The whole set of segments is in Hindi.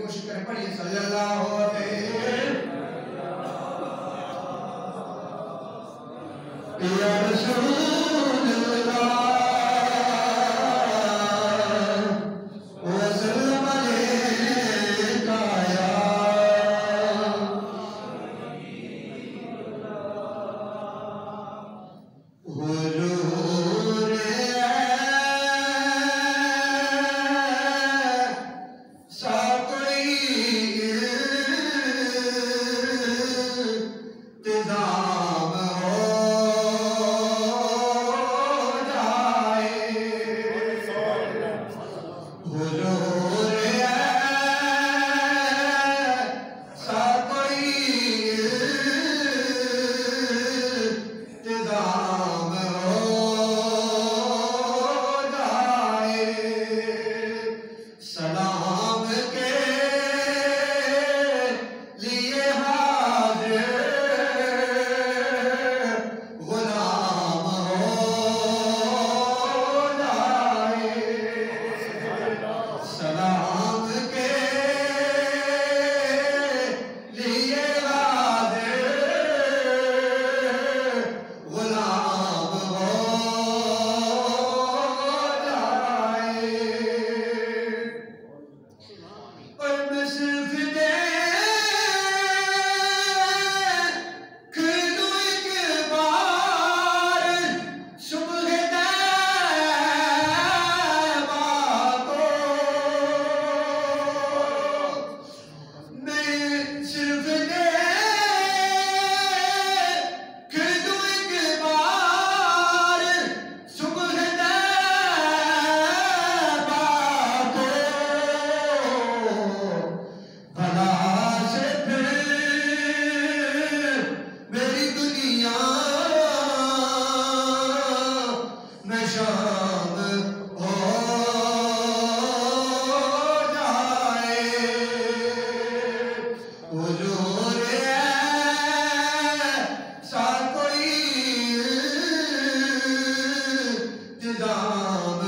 कोशिश करें, पढ़िए सल्लल्लाहु अलैहि या रसूलल्लाह वसल्लम अलैका या हुजूर सा कोई इंतजाम हो जाए, हुजूर सा कोई इंतजाम हो जाए, सलाम के लिए हाजिर गुलाम हो जाए, सलाम के लिए हाजिर गुलाम हो जाए। और मैं सिर्फ देख लूं एक बार सुबह तैबा को, मैं सिर्फ देख लूं एक बार सुबह तैबा को, भला से फिर मेरी दुनिया में शाम हो जाए, हुजूर ऐसा कोई इंतजाम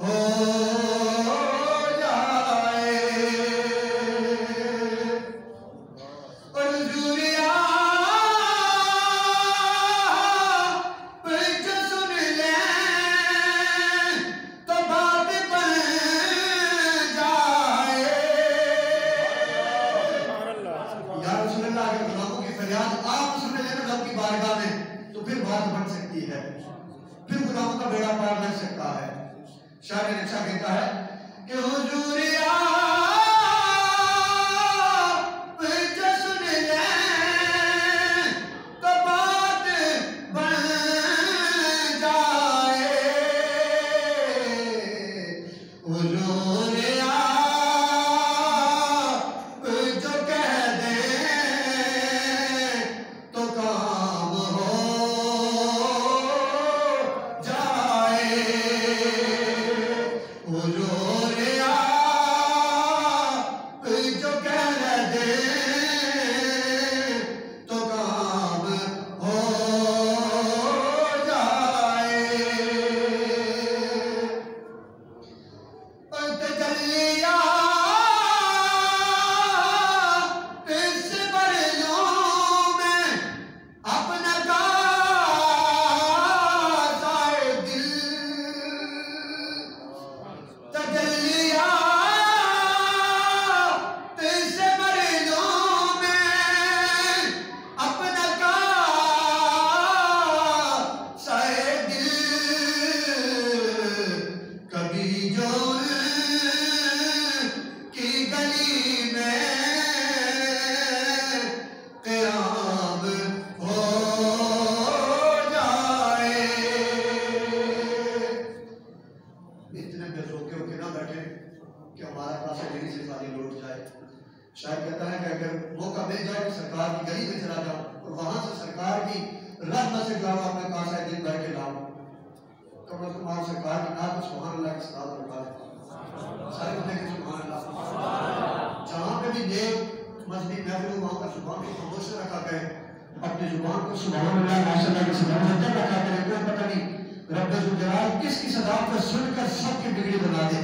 हो जाए। और हुजूर आप जो सुन लें तो बात बन जाए, या रसूलल्लाह के गुलामों की फरियाद आप सुन लें ना रब की बारगाह में, तो फिर बात बन सकती है, फिर गुलामों का बेड़ा पार लग सकता है। शायर अच्छा कहता है कि हुजूर आप जो सुन लें तो बात बन जाए, हुजूर आप जो कह दें तो काम हो जाए, हुजूर आप जो कह दें तो काम हो जाए। तजल्लिया इस बरलों में अपना काज़ाए दिल, तजल्लिया इस बरलों में अपना काज़ाए दिल, कभी जो की गली में क़याम हो जाए। इतने में रोके रोके ना बैठे कि हमारा पास देरी से सारी लौट जाए। शायद कहता है कि अगर मौका मिल जाए तो सरकार की गली में चला जाओ और वहां से सरकार की रहमत से जाओ, अपने पास है दिन भर के लाओ, कम से कम आप सरकार की नाम तो सुभान अल्लाह के साथ उठा दे, सारे बंदे के सुभान अल्लाह। जहाँ पे भी नेक मस्जिद महफिल वहाँ पर जुबान को खामोश रखा करें, अपनी जुबान को सुभान अल्लाह माशाअल्लाह के सलाम रखा करें। कोई पता नहीं रब्बे जुल जलाल किसकी सदा को सुनकर सबकी बिगड़ी बना दे।